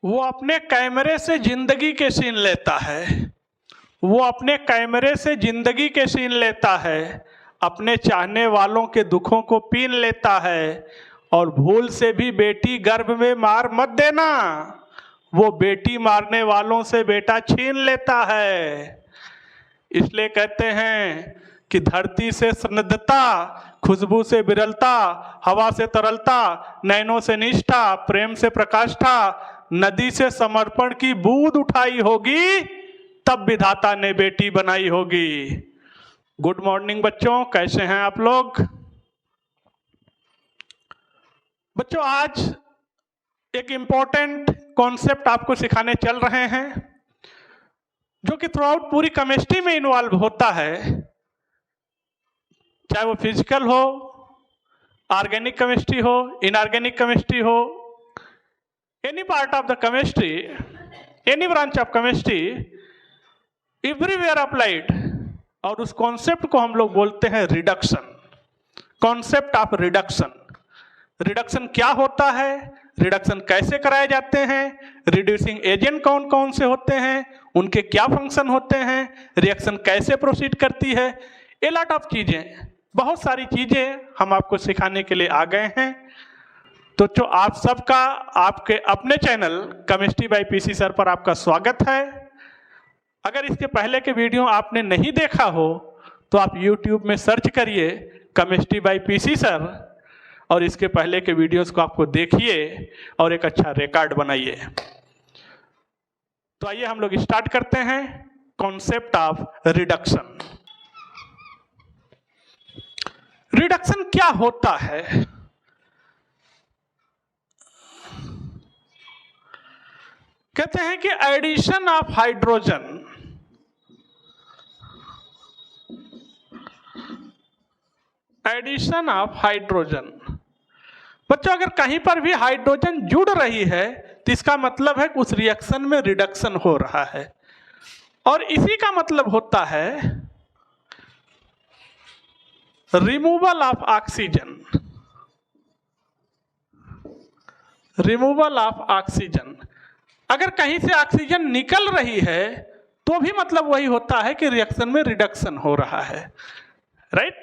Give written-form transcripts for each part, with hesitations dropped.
वो अपने कैमरे से जिंदगी के सीन लेता है, वो अपने कैमरे से जिंदगी के सीन लेता है, अपने चाहने वालों के दुखों को पीन लेता है। और भूल से भी बेटी गर्भ में मार मत देना, वो बेटी मारने वालों से बेटा छीन लेता है। इसलिए कहते हैं कि धरती से स्निग्धता, खुशबू से विरलता, हवा से तरलता, नैनों से निष्ठा, प्रेम से प्रकाष्ठा, नदी से समर्पण की बूंद उठाई होगी, तब विधाता ने बेटी बनाई होगी। गुड मॉर्निंग बच्चों, कैसे हैं आप लोग? बच्चों, आज एक इम्पोर्टेंट कॉन्सेप्ट आपको सिखाने चल रहे हैं जो कि थ्रू आउट पूरी केमिस्ट्री में इन्वॉल्व होता है, चाहे वो फिजिकल हो, ऑर्गेनिक केमिस्ट्री हो, इनऑर्गेनिक केमिस्ट्री हो, any part of the chemistry, any branch of chemistry, everywhere applied. और उस कॉन्सेप्ट को हम लोग बोलते हैं reduction, concept of reduction. Reduction क्या होता है, रिडक्शन कैसे कराए जाते हैं, रिड्यूसिंग एजेंट कौन कौन से होते हैं, उनके क्या फंक्शन होते हैं, रिएक्शन कैसे प्रोसीड करती है, ए लॉट ऑफ चीजें, बहुत सारी चीजें हम आपको सिखाने के लिए आ गए हैं। तो जो आप सबका आपके अपने channel chemistry bye PC sir पर आपका स्वागत है। अगर इसके पहले के वीडियो आपने नहीं देखा हो तो आप YouTube में सर्च करिए केमिस्ट्री बाय पीसी सर और इसके पहले के वीडियोस को आपको देखिए और एक अच्छा रिकॉर्ड बनाइए। तो आइए हम लोग स्टार्ट करते हैं कॉन्सेप्ट ऑफ रिडक्शन। रिडक्शन क्या होता है? कहते हैं कि addition of hydrogen, addition of hydrogen. बच्चों, अगर कहीं पर भी हाइड्रोजन जुड़ रही है तो इसका मतलब है कि उस रिएक्शन में रिडक्शन हो रहा है। और इसी का मतलब होता है removal of oxygen, removal of oxygen. अगर कहीं से ऑक्सीजन निकल रही है तो भी मतलब वही होता है कि रिएक्शन में रिडक्शन हो रहा है, राइट?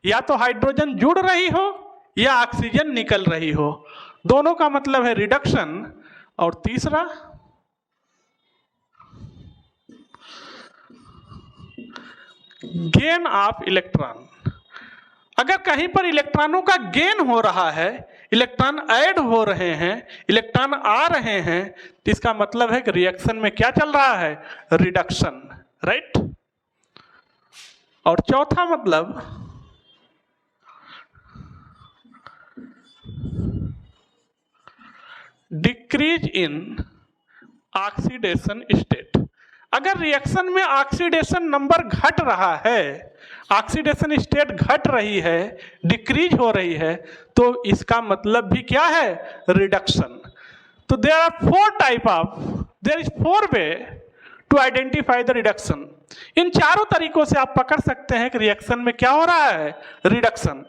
या तो हाइड्रोजन जुड़ रही हो या ऑक्सीजन निकल रही हो, दोनों का मतलब है रिडक्शन। और तीसरा गेन ऑफ इलेक्ट्रॉन। अगर कहीं पर इलेक्ट्रॉनों का गेन हो रहा है, इलेक्ट्रॉन ऐड हो रहे हैं, इलेक्ट्रॉन आ रहे हैं, तो इसका मतलब है कि रिएक्शन में क्या चल रहा है? Reduction, right? और चौथा मतलब डिक्रीज इन ऑक्सीडेशन स्टेट। अगर रिएक्शन में ऑक्सीडेशन नंबर घट रहा है, ऑक्सीडेशन स्टेट घट रही है, डिक्रीज हो रही है, तो इसका मतलब भी क्या है? रिडक्शन। तो there are there is four way to identify the reduction. इन चारों तरीकों से आप पकड़ सकते हैं कि रिएक्शन में क्या हो रहा है? रिडक्शन।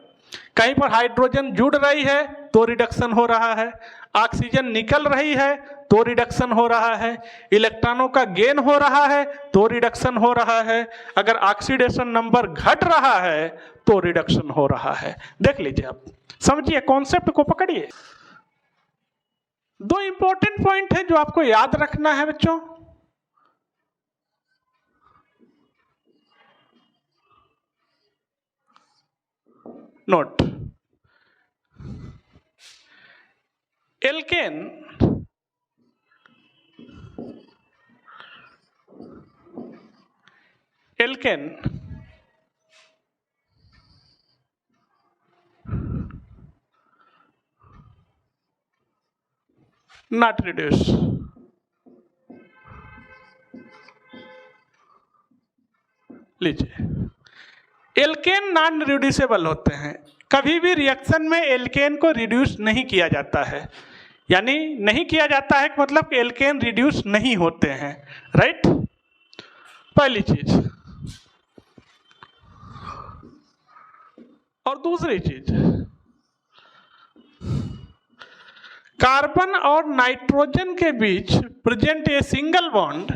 कहीं पर हाइड्रोजन जुड़ रही है तो रिडक्शन हो रहा है, ऑक्सीजन निकल रही है तो रिडक्शन हो रहा है, इलेक्ट्रॉनों का गेन हो रहा है तो रिडक्शन हो रहा है, अगर ऑक्सीडेशन नंबर घट रहा है तो रिडक्शन हो रहा है। देख लीजिए, आप समझिए, कॉन्सेप्ट को पकड़िए। दो इंपॉर्टेंट पॉइंट है जो आपको याद रखना है बच्चों। नोट, एल्केन not reduce, लीजिए, एल्केन नॉन रिड्यूसेबल होते हैं। कभी भी रिएक्शन में एल्केन को रिड्यूस नहीं किया जाता है, यानी नहीं किया जाता है मतलब कि एल्केन रिड्यूस नहीं होते हैं, राइट? पहली चीज। और दूसरी चीज, कार्बन और नाइट्रोजन के बीच present a single bond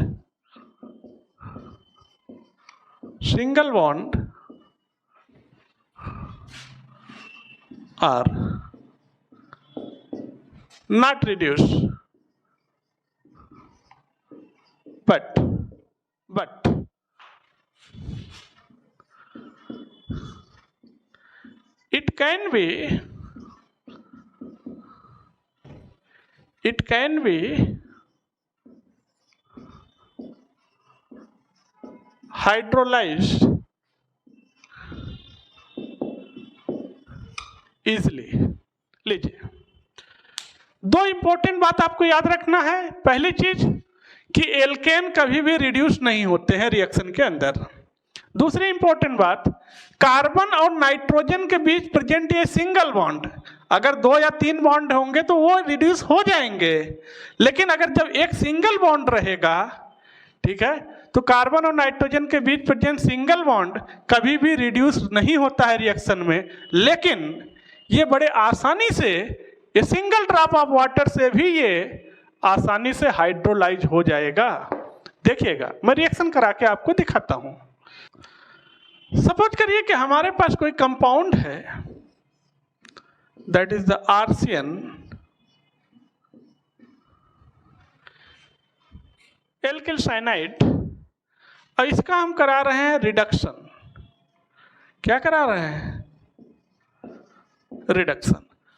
are not reduced, but it can be hydrolyzed easily. लीजिए, दो इंपॉर्टेंट बात आपको याद रखना है। पहली चीज कि एल्केन कभी भी रिड्यूस नहीं होते हैं रिएक्शन के अंदर। दूसरी इंपॉर्टेंट बात, कार्बन और नाइट्रोजन के बीच प्रेजेंट ये सिंगल बॉन्ड, अगर 2 या 3 बॉन्ड होंगे तो वो रिड्यूस हो जाएंगे, लेकिन अगर जब एक सिंगल बॉन्ड रहेगा, ठीक है, तो कार्बन और नाइट्रोजन के बीच प्रेजेंट सिंगल बॉन्ड कभी भी रिड्यूस नहीं होता है रिएक्शन में, लेकिन ये बड़े आसानी से, ये सिंगल ड्रॉप ऑफ वाटर से भी ये आसानी से हाइड्रोलाइज हो जाएगा। देखिएगा, मैं रिएक्शन करा के आपको दिखाता हूं। सपोज करिए कि हमारे पास कोई कंपाउंड है, दैट इज द आर्सियन एल्किल साइनाइड, और इसका हम करा रहे हैं रिडक्शन। क्या करा रहे हैं? रिडक्शन।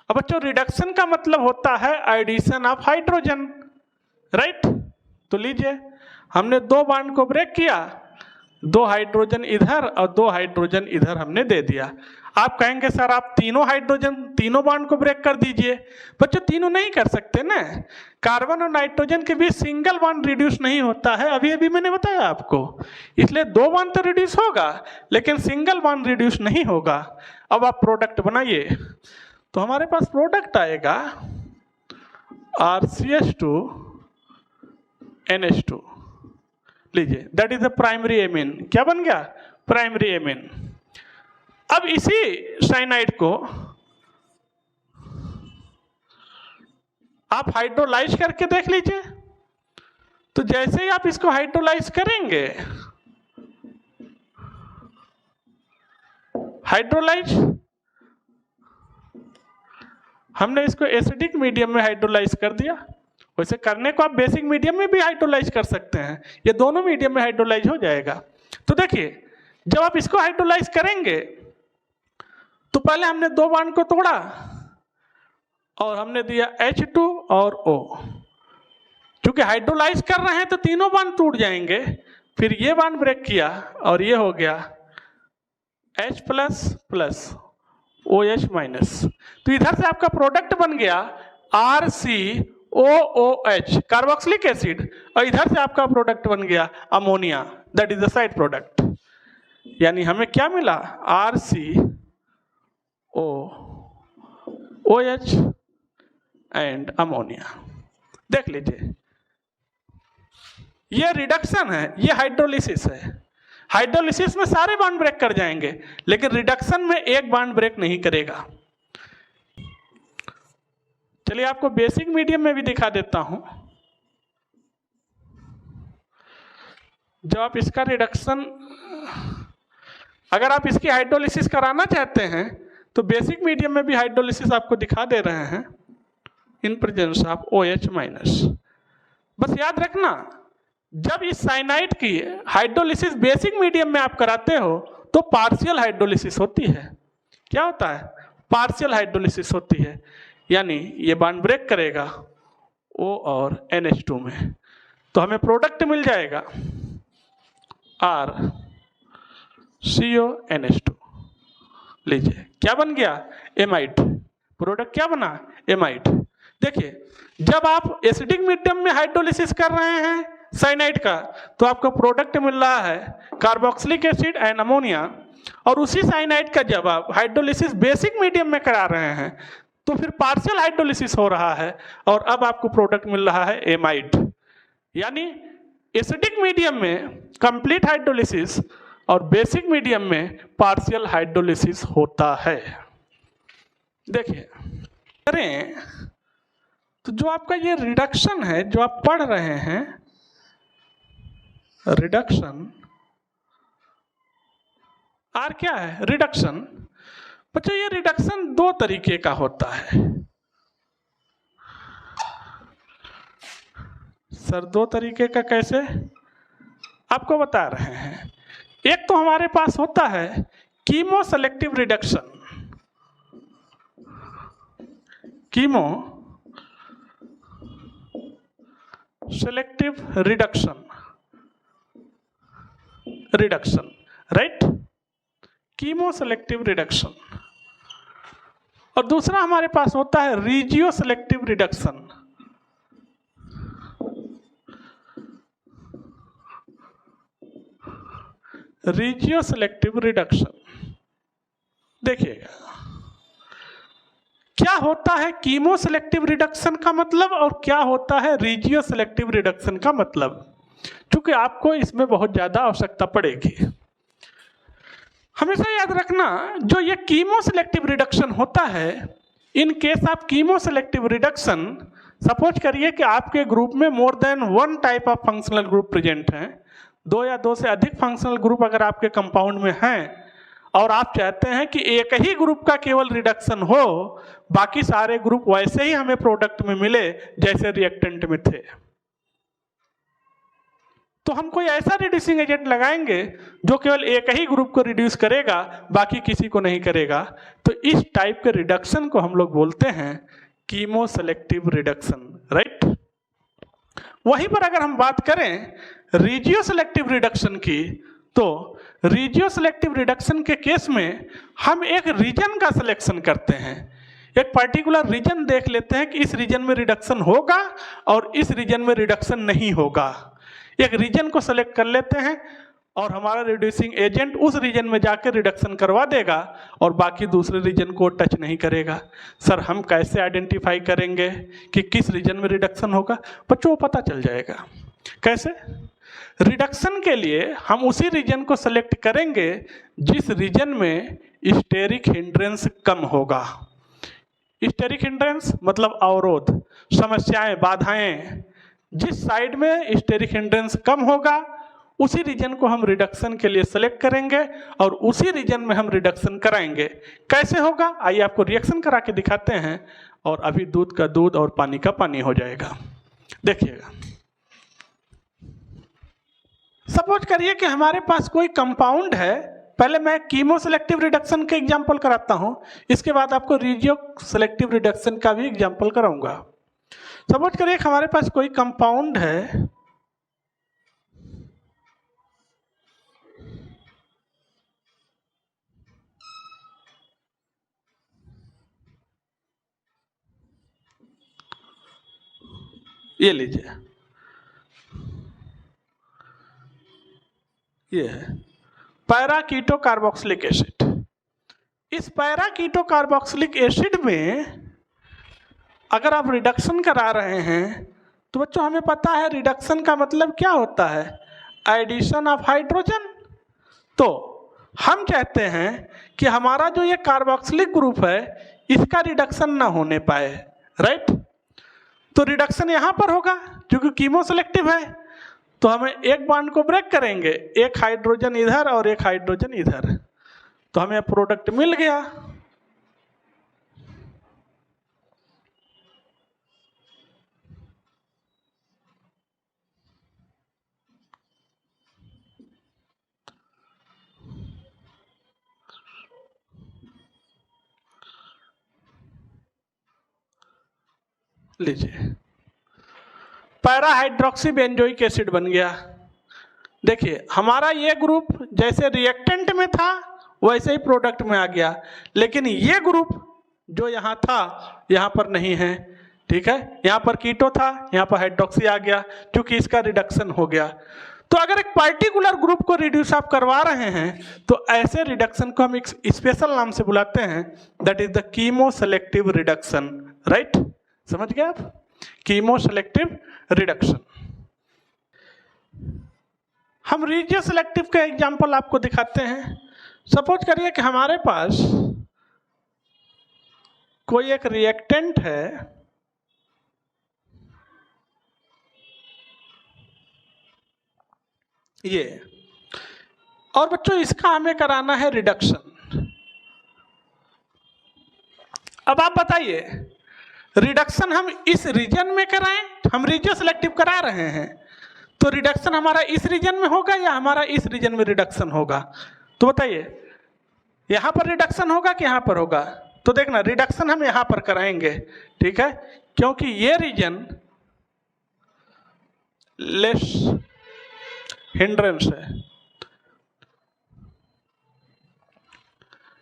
अब बच्चों, रिडक्शन का मतलब होता है एडिशन ऑफ हाइड्रोजन, राइट? तो लीजिए, हमने 2 बॉन्ड को ब्रेक किया, 2 हाइड्रोजन इधर और 2 हाइड्रोजन इधर हमने दे दिया। आप कहेंगे सर आप तीनों बॉन्ड को ब्रेक कर दीजिए। बच्चों, तीनों नहीं कर सकते ना, कार्बन और नाइट्रोजन के बीच सिंगल बॉन्ड रिड्यूस नहीं होता है, अभी अभी मैंने बताया आपको। इसलिए 2 बॉन्ड तो रिड्यूस होगा, लेकिन सिंगल बॉन्ड रिड्यूस नहीं होगा। अब आप प्रोडक्ट बनाइए, तो हमारे पास प्रोडक्ट आएगा RCH2 NH2। लीजिए, that is the primary amine. क्या बन गया? Primary amine. अब इसी साइनाइड को आप हाइड्रोलाइज करके देख लीजिए। तो जैसे ही आप इसको हाइड्रोलाइज करेंगे, हाइड्रोलाइज, हमने इसको एसिडिक मीडियम में हाइड्रोलाइज कर दिया। वैसे करने को आप बेसिक मीडियम में भी हाइड्रोलाइज कर सकते हैं, ये दोनों मीडियम में हाइड्रोलाइज हो जाएगा। तो देखिए, जब आप इसको हाइड्रोलाइज करेंगे तो पहले हमने 2 बॉन्ड को तोड़ा और हमने दिया H2 और O। क्योंकि हाइड्रोलाइज कर रहे हैं तो तीनों बॉन्ड टूट जाएंगे। फिर ये बॉन्ड ब्रेक किया और ये हो गया H plus plus OH minus. तो इधर से आपका प्रोडक्ट बन गया RCOOH, कार्बोक्सिलिक एसिड, और इधर से आपका प्रोडक्ट बन गया ammonia, that is the side product. यानी हमें क्या मिला? RCOOH and ammonia. देख लीजिए, ये रिडक्शन है, ये हाइड्रोलिसिस है। हाइड्रोलिसिस में सारे बॉन्ड ब्रेक कर जाएंगे, लेकिन रिडक्शन में एक बॉन्ड ब्रेक नहीं करेगा। चलिए आपको बेसिक मीडियम में भी दिखा देता हूं। जब आप इसका रिडक्शन, अगर आप इसकी हाइड्रोलिसिस कराना चाहते हैं तो बेसिक मीडियम में भी हाइड्रोलिसिस आपको दिखा दे रहे हैं in presence of OH minus. बस याद रखना, जब इस साइनाइड की हाइड्रोलिसिस बेसिक मीडियम में आप कराते हो तो पार्शियल हाइड्रोलिसिस होती है। क्या होता है? पार्शियल हाइड्रोलिसिस होती है, यानी ये बॉन्ड ब्रेक करेगा O और NH2 में, तो हमें प्रोडक्ट मिल जाएगा RCONH2। लीजिए, क्या बन गया? एमाइड। प्रोडक्ट क्या बना? एमाइड। देखिए, जब आप एसिडिक मीडियम में हाइड्रोलिसिस कर रहे हैं साइनाइड का, तो आपको प्रोडक्ट मिल रहा है कार्बोक्सिलिक एसिड एंड अमोनिया, और उसी साइनाइड का जब आप हाइड्रोलिसिस बेसिक मीडियम में करा रहे हैं तो फिर पार्शियल हाइड्रोलिसिस हो रहा है और अब आपको प्रोडक्ट मिल रहा है एमाइड। यानी एसिडिक मीडियम में कंप्लीट हाइड्रोलिसिस और बेसिक मीडियम में पार्शियल हाइड्रोलिसिस होता है। देखिए, करें तो जो आपका ये रिडक्शन है जो आप पढ़ रहे हैं, रिडक्शन आर क्या है? रिडक्शन। बच्चों ये रिडक्शन दो तरीके का होता है। सर दो तरीके का कैसे? आपको बता रहे हैं। एक तो हमारे पास होता है chemoselective reduction. Chemoselective reduction, reduction, right? Chemoselective reduction. और दूसरा हमारे पास होता है regioselective reduction. Regioselective reduction. देखिएगा क्या होता है कीमो सेलेक्टिव रिडक्शन का मतलब और क्या होता है रीजियो सेलेक्टिव रिडक्शन का मतलब, क्योंकि आपको इसमें बहुत ज्यादा आवश्यकता पड़ेगी। हमेशा याद रखना जो ये कीमो सेलेक्टिव रिडक्शन होता है, in case of chemo selective reduction, suppose करिए कि आपके ग्रुप में more than one type of functional group present हैं, दो या दो से अधिक फंक्शनल ग्रुप अगर आपके कंपाउंड में हैं और आप चाहते हैं कि एक ही ग्रुप का केवल रिडक्शन हो, बाकी सारे ग्रुप वैसे ही हमें प्रोडक्ट में मिले जैसे रिएक्टेंट में थे, तो हम कोई ऐसा रिड्यूसिंग एजेंट लगाएंगे जो केवल एक ही ग्रुप को रिड्यूस करेगा, बाकी किसी को नहीं करेगा। तो इस टाइप के रिडक्शन को हम लोग बोलते हैं कीमो सेलेक्टिव रिडक्शन, राइट? वहीं पर अगर हम बात करें रीजियो सेलेक्टिव रिडक्शन की, तो रीजियो सेलेक्टिव रिडक्शन के केस में हम एक रीजन का सिलेक्शन करते हैं, एक पर्टिकुलर रीजन देख लेते हैं कि इस रीजन में रिडक्शन होगा और इस रीजन में रिडक्शन नहीं होगा। एक रीजन को सेलेक्ट कर लेते हैं और हमारा रिड्यूसिंग एजेंट उस रीजन में जाकर रिडक्शन करवा देगा और बाकी दूसरे रीजन को टच नहीं करेगा। सर हम कैसे आइडेंटिफाई करेंगे कि किस रीजन में रिडक्शन होगा? बच्चों को पता चल जाएगा। कैसे? रिडक्शन के लिए हम उसी रीजन को सेलेक्ट करेंगे जिस रीजन में स्टेरिक हिंड्रेंस कम होगा। स्टेरिक हिंड्रेंस मतलब अवरोध, समस्याएं, बाधाएं, जिस साइड में स्टेरिक हिंड्रेंस कम होगा उसी रीजन को हम रिडक्शन के लिए सेलेक्ट करेंगे और उसी रीजन में हम रिडक्शन कराएंगे। कैसे होगा? आइए आपको रिएक्शन करा के दिखाते हैं और अभी दूध का दूध और पानी का पानी हो जाएगा। देखिएगा, सपोज करिए कि हमारे पास कोई कंपाउंड है। पहले मैं कीमो सेलेक्टिव रिडक्शन के एग्जांपल कराता हूं, इसके बाद आपको रीजियो सेलेक्टिव रिडक्शन का भी एग्जांपल कराऊंगा। सपोज करिए कि हमारे पास कोई कंपाउंड है, ये लीजिए, ये है पैरा कीटो कार्बोक्सिलिक एसिड। इस पैरा कीटो कार्बोक्सिलिक एसिड में अगर आप रिडक्शन करा रहे हैं तो बच्चों हमें पता है रिडक्शन का मतलब क्या होता है? Addition of hydrogen. तो हम चाहते हैं कि हमारा जो ये कार्बोक्सिलिक ग्रुप है इसका रिडक्शन ना होने पाए, राइट? तो रिडक्शन यहाँ पर होगा क्योंकि कीमो सेलेक्टिव है, तो हमें एक बॉन्ड को ब्रेक करेंगे, एक हाइड्रोजन इधर और एक हाइड्रोजन इधर, तो हमें प्रोडक्ट मिल गया। लीजिए, पैरा हाइड्रोक्सी बेंजोइक एसिड बन गया। देखिए हमारा ये ग्रुप जैसे रिएक्टेंट में था वैसे ही प्रोडक्ट में आ गया, लेकिन ये ग्रुप जो यहाँ था यहाँ पर नहीं है, ठीक है? यहाँ पर कीटो था, यहाँ पर हाइड्रोक्सी आ गया क्योंकि इसका रिडक्शन हो गया। तो अगर एक पर्टिकुलर ग्रुप को रिड्यूस आप करवा रहे हैं तो ऐसे रिडक्शन को हम एक स्पेशल नाम से बुलाते हैं, that is the chemo selective reduction, right? समझ गए आप? Chemo selective reduction. हम रीजियो सेलेक्टिव का एग्जांपल आपको दिखाते हैं। सपोज करिए कि हमारे पास कोई एक रिएक्टेंट है, ये। और बच्चों इसका हमें कराना है रिडक्शन। अब आप बताइए रिडक्शन हम इस रीजन में कराएं, हम रीजन सेलेक्टिव करा रहे हैं, तो रिडक्शन हमारा इस रीजन में होगा या हमारा इस रीजन में रिडक्शन होगा? तो बताइए यहां पर रिडक्शन होगा कि यहां पर होगा? तो देखना रिडक्शन हम यहां पर कराएंगे, ठीक है, क्योंकि ये रीजन लेस हिंड्रेंस है,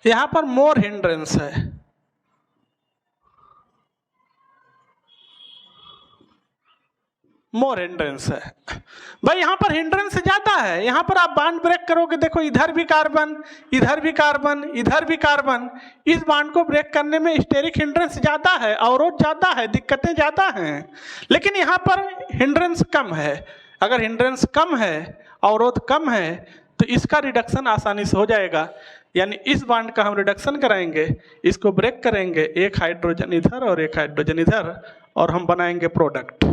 यहां पर मोर हिंड्रेंस है। मोर हिंड्रेंस है भाई, यहां पर हिंड्रेंस ज्यादा है। यहां पर आप बॉन्ड ब्रेक करोगे, देखो इधर भी कार्बन, इधर भी कार्बन, इधर भी कार्बन, इस बॉन्ड को ब्रेक करने में स्टेरिक हिंड्रेंस ज्यादा है, अवरोध ज्यादा है, दिक्कतें ज्यादा हैं। लेकिन यहां पर हिंड्रेंस कम है। अगर हिंड्रेंस कम है, अवरोध कम है, तो इसका रिडक्शन आसानी से हो जाएगा। यानी इस बॉन्ड का हम रिडक्शन कराएंगे, इसको ब्रेक करेंगे, एक हाइड्रोजन इधर और एक हाइड्रोजन इधर, और हम बनाएंगे प्रोडक्ट।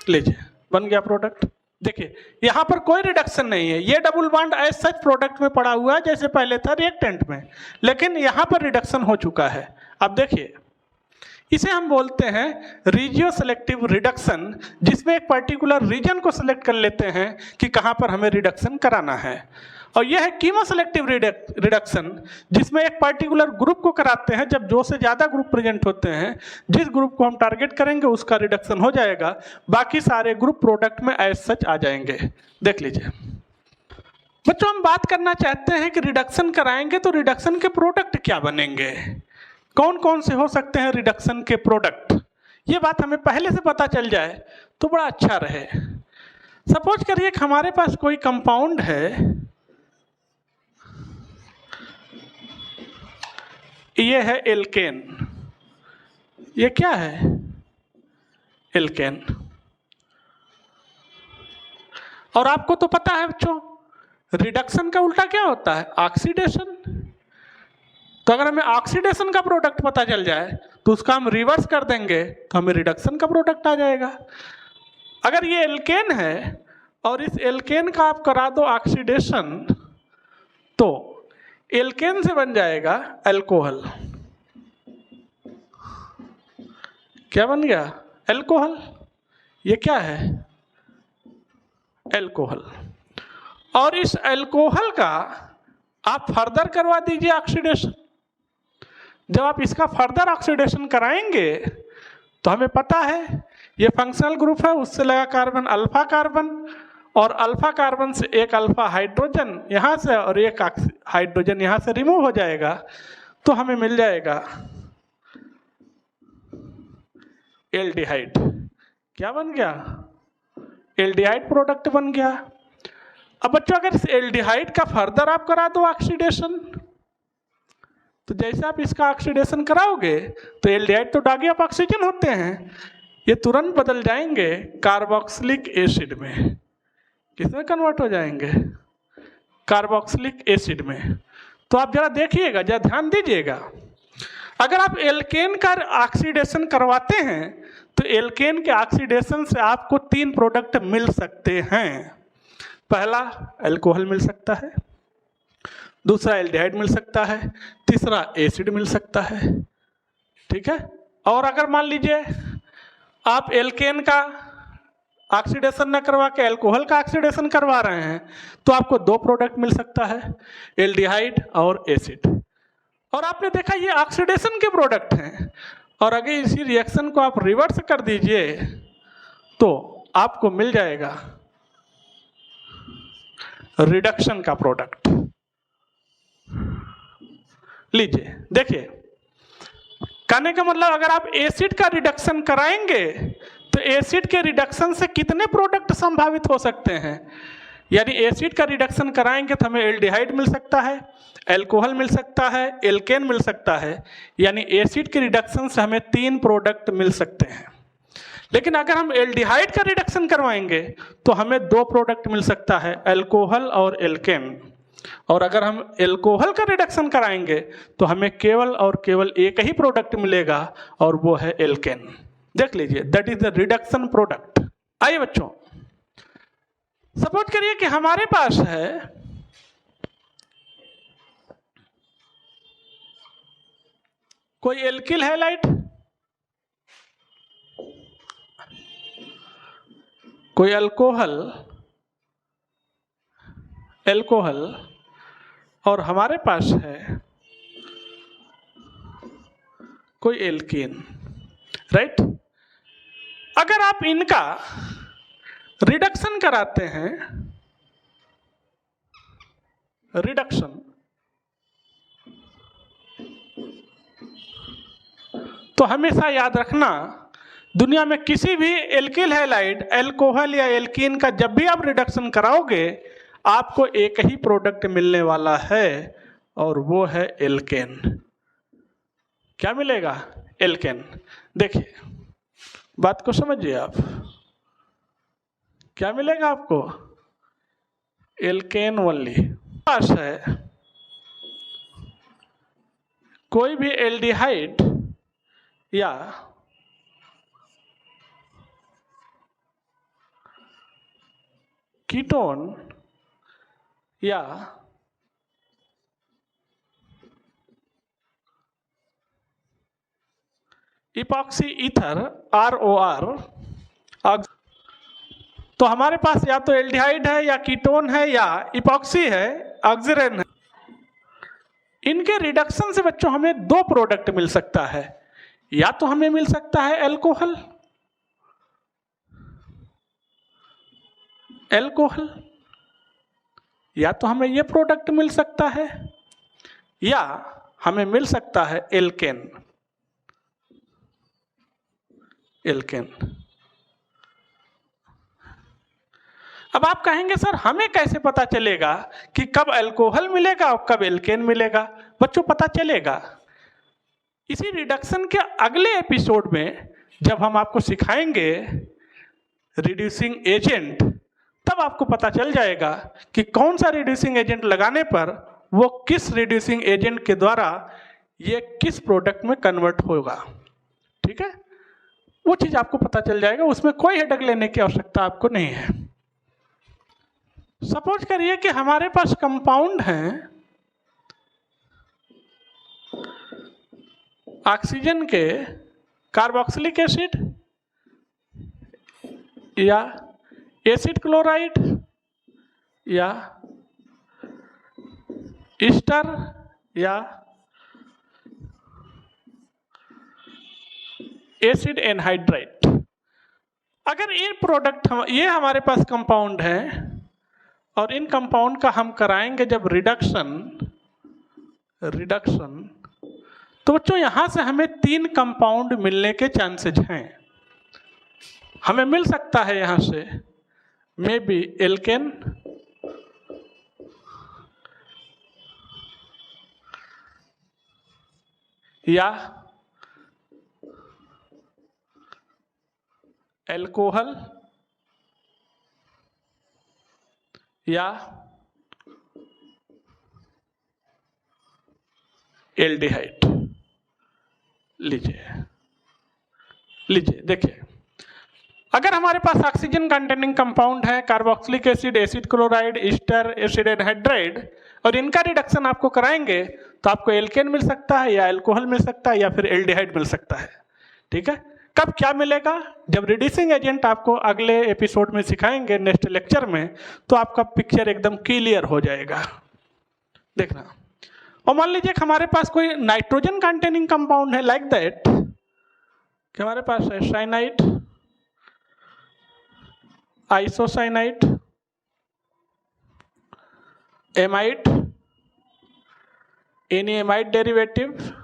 लीजिए बन गया प्रोडक्ट। देखिए यहां पर कोई रिडक्शन नहीं है, ये double bond as such product में पड़ा हुआ है जैसे पहले था रिएक्टेंट में, लेकिन यहां पर रिडक्शन हो चुका है। अब देखिए इसे हम बोलते हैं रीजियो सेलेक्टिव रिडक्शन, जिसमें एक पर्टिकुलर रीजन को सिलेक्ट कर लेते हैं कि कहां पर हमें रिडक्शन कराना है। और यह है कीमो सेलेक्टिव रिडक्शन, जिसमें एक पर्टिकुलर ग्रुप को कराते हैं। जब दो से ज़्यादा ग्रुप प्रेजेंट होते हैं, जिस ग्रुप को हम टारगेट करेंगे उसका रिडक्शन हो जाएगा, बाकी सारे ग्रुप प्रोडक्ट में एज सच आ जाएंगे। देख लीजिए बच्चों, हम बात करना चाहते हैं कि रिडक्शन कराएंगे तो रिडक्शन के प्रोडक्ट क्या बनेंगे, कौन कौन से हो सकते हैं रिडक्शन के प्रोडक्ट। ये बात हमें पहले से पता चल जाए तो बड़ा अच्छा रहे। सपोज करिए कि हमारे पास कोई कंपाउंड है, ये है एल्केन। ये क्या है? एल्केन। और आपको तो पता है बच्चों रिडक्शन का उल्टा क्या होता है? ऑक्सीडेशन। तो अगर हमें ऑक्सीडेशन का प्रोडक्ट पता चल जाए तो उसका हम रिवर्स कर देंगे तो हमें रिडक्शन का प्रोडक्ट आ जाएगा। अगर ये एल्केन है और इस एल्केन का आप करा दो ऑक्सीडेशन, तो एल्केन से बन जाएगा अल्कोहल। क्या बन गया? अल्कोहल। ये क्या है? अल्कोहल। और इस अल्कोहल का आप फर्दर करवा दीजिए ऑक्सीडेशन। जब आप इसका फर्दर ऑक्सीडेशन कराएंगे तो हमें पता है ये फंक्शनल ग्रुप है, उससे लगा कार्बन अल्फा कार्बन, और अल्फा कार्बन से एक अल्फा हाइड्रोजन यहाँ से और एक हाइड्रोजन यहाँ से रिमूव हो जाएगा, तो हमें मिल जाएगा एल्डिहाइड। क्या बन गया? एल्डिहाइड प्रोडक्ट बन गया। अब बच्चों अगर इस एल्डिहाइड का फर्दर आप करा दो ऑक्सीडेशन, तो जैसे आप इसका ऑक्सीडेशन कराओगे तो एल्डिहाइड तो डागे ऑफ ऑक्सीजन होते हैं, ये तुरंत बदल जाएंगे कार्बोक्सिलिक एसिड में। किसमें कन्वर्ट हो जाएंगे? कार्बोक्सिलिक एसिड में। तो आप जरा देखिएगा, जरा ध्यान दीजिएगा, अगर आप एल्केन का ऑक्सीडेशन करवाते हैं तो एल्केन के ऑक्सीडेशन से आपको 3 प्रोडक्ट मिल सकते हैं। पहला अल्कोहल मिल सकता है, दूसरा एल्डिहाइड मिल सकता है, तीसरा एसिड मिल सकता है। ठीक है। और अगर मान लीजिए आप एल्केन का ऑक्सीडेशन न करवा के अल्कोहल का ऑक्सीडेशन करवा रहे हैं तो आपको 2 प्रोडक्ट मिल सकता है, एल्डिहाइड और एसिड। और आपने देखा ये ऑक्सीडेशन के प्रोडक्ट हैं, और अगर इसी रिएक्शन को आप रिवर्स कर दीजिए तो आपको मिल जाएगा रिडक्शन का प्रोडक्ट। लीजिए देखिए, कहने का मतलब अगर आप एसिड का रिडक्शन कराएंगे तो एसिड के रिडक्शन से कितने प्रोडक्ट संभावित हो सकते हैं। यानी एसिड का रिडक्शन कराएंगे तो हमें एल्डिहाइड मिल सकता है, अल्कोहल मिल सकता है, एल्केन मिल सकता है। यानी एसिड के रिडक्शन से हमें 3 प्रोडक्ट मिल सकते हैं। लेकिन अगर हम एल्डिहाइड का रिडक्शन करवाएंगे तो हमें 2 प्रोडक्ट मिल सकता है, अल्कोहल और एल्केन। और अगर हम एल्कोहल का रिडक्शन कराएंगे तो हमें केवल और केवल एक ही प्रोडक्ट मिलेगा, और वो है एल्केन। देख लीजिए, that is the reduction product. आइए बच्चों, सपोज करिए कि हमारे पास है कोई एल्किल हैलाइड, कोई अल्कोहल और हमारे पास है कोई एल्कीन, राइट। अगर आप इनका रिडक्शन कराते हैं, रिडक्शन, तो हमेशा याद रखना दुनिया में किसी भी एल्किल हैलाइड, अल्कोहल या एल्कीन का जब भी आप रिडक्शन कराओगे आपको एक ही प्रोडक्ट मिलने वाला है और वो है एल्केन। क्या मिलेगा? एल्केन। देखिए बात को समझिए आप, क्या मिलेगा आपको? Alkene only. पास है कोई भी एल्डिहाइड या कीटोन या इपॉक्सी ईथर ROR, तो हमारे पास या तो एल्डिहाइड है या कीटोन है या इपॉक्सी है, ऑक्सीजन है। इनके रिडक्शन से बच्चों हमें दो प्रोडक्ट मिल सकता है, या तो हमें मिल सकता है अल्कोहल, या तो हमें ये प्रोडक्ट मिल सकता है, या हमें मिल सकता है एल्केन। अब आप कहेंगे सर हमें कैसे पता चलेगा कि कब अल्कोहल मिलेगा और कब एल्केन मिलेगा? बच्चों पता चलेगा इसी रिडक्शन के अगले एपिसोड में जब हम आपको सिखाएंगे रिड्यूसिंग एजेंट, तब आपको पता चल जाएगा कि कौन सा रिड्यूसिंग एजेंट लगाने पर वो किस रिड्यूसिंग एजेंट के द्वारा ये किस प्रोडक्ट में कन्वर्ट होगा। ठीक है, वो चीज आपको पता चल जाएगा, उसमें कोई हेडेक लेने की आवश्यकता आपको नहीं है। सपोज करिए कि हमारे पास कंपाउंड हैं ऑक्सीजन के कार्बोक्सिलिक एसिड या एसिड क्लोराइड या ईस्टर या एसिड एनहाइड्राइड। अगर ये प्रोडक्ट ये हमारे पास कंपाउंड है और इन कंपाउंड का हम कराएंगे जब रिडक्शन, तो बच्चों यहां से हमें 3 कंपाउंड मिलने के चांसेस हैं। हमें मिल सकता है यहां से मे बी एल्केन, या अल्कोहल, या एल्डिहाइड। लीजिए देखिए, अगर हमारे पास ऑक्सीजन कंटेनिंग कंपाउंड है carboxylic acid, acid chloride, Easter, acid anhydride, और इनका रिडक्शन आपको कराएंगे तो आपको एल्केन मिल सकता है या अल्कोहल मिल सकता है या फिर एल्डिहाइड मिल सकता है। ठीक है, कब क्या मिलेगा? जब रिड्यूसिंग एजेंट आपको अगले एपिसोड में सिखाएंगे नेक्स्ट लेक्चर में, तो आपका पिक्चर एकदम क्लियर हो जाएगा। देखना, और मान लीजिए कि हमारे पास कोई नाइट्रोजन कंटेनिंग कंपाउंड है लाइक दैट, कि हमारे पास है cyanide, isocyanide, amide, any amide derivative,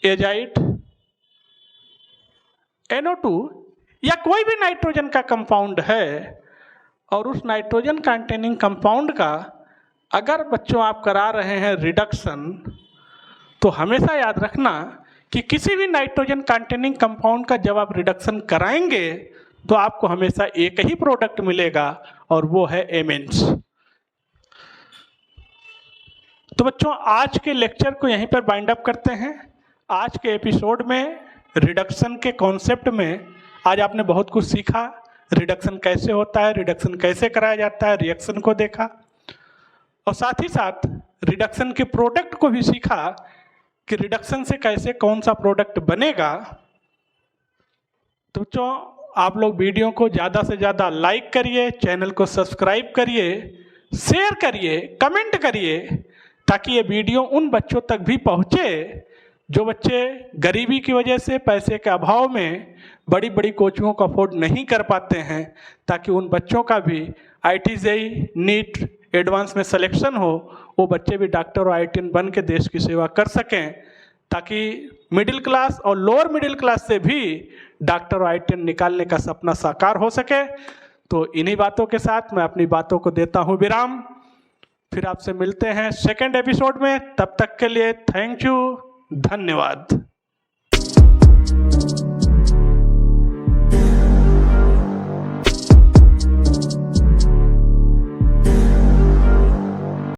azide, NO2, या कोई भी नाइट्रोजन का कंपाउंड है, और उस नाइट्रोजन कंटेनिंग कंपाउंड का अगर बच्चों आप करा रहे हैं रिडक्शन, तो हमेशा याद रखना कि किसी भी नाइट्रोजन कंटेनिंग कंपाउंड का जब आप रिडक्शन कराएंगे तो आपको हमेशा एक ही प्रोडक्ट मिलेगा और वो है एमेंस। तो बच्चों आज के लेक्चर को यहीं पर बाइंड अप करते हैं। आज के एपिसोड में रिडक्शन के कॉन्सेप्ट में आज आपने बहुत कुछ सीखा। रिडक्शन कैसे होता है, रिडक्शन कैसे कराया जाता है, रिएक्शन को देखा और साथ ही साथ रिडक्शन के प्रोडक्ट को भी सीखा कि रिडक्शन से कैसे कौन सा प्रोडक्ट बनेगा। तो बच्चों आप लोग वीडियो को ज़्यादा से ज़्यादा लाइक करिए, चैनल को सब्सक्राइब करिए, शेयर करिए, कमेंट करिए, ताकि ये वीडियो उन बच्चों तक भी पहुँचे जो बच्चे गरीबी की वजह से, पैसे के अभाव में बड़ी बड़ी कोचिंगों को अफोर्ड नहीं कर पाते हैं, ताकि उन बच्चों का भी IIT नीट एडवांस में सिलेक्शन हो, वो बच्चे भी डॉक्टर और IITian बन के देश की सेवा कर सकें, ताकि मिडिल क्लास और लोअर मिडिल क्लास से भी डॉक्टर और IITian निकालने का सपना साकार हो सके। तो इन्हीं बातों के साथ मैं अपनी बातों को देता हूँ विराम। फिर आपसे मिलते हैं सेकंड एपिसोड में, तब तक के लिए थैंक यू, धन्यवाद।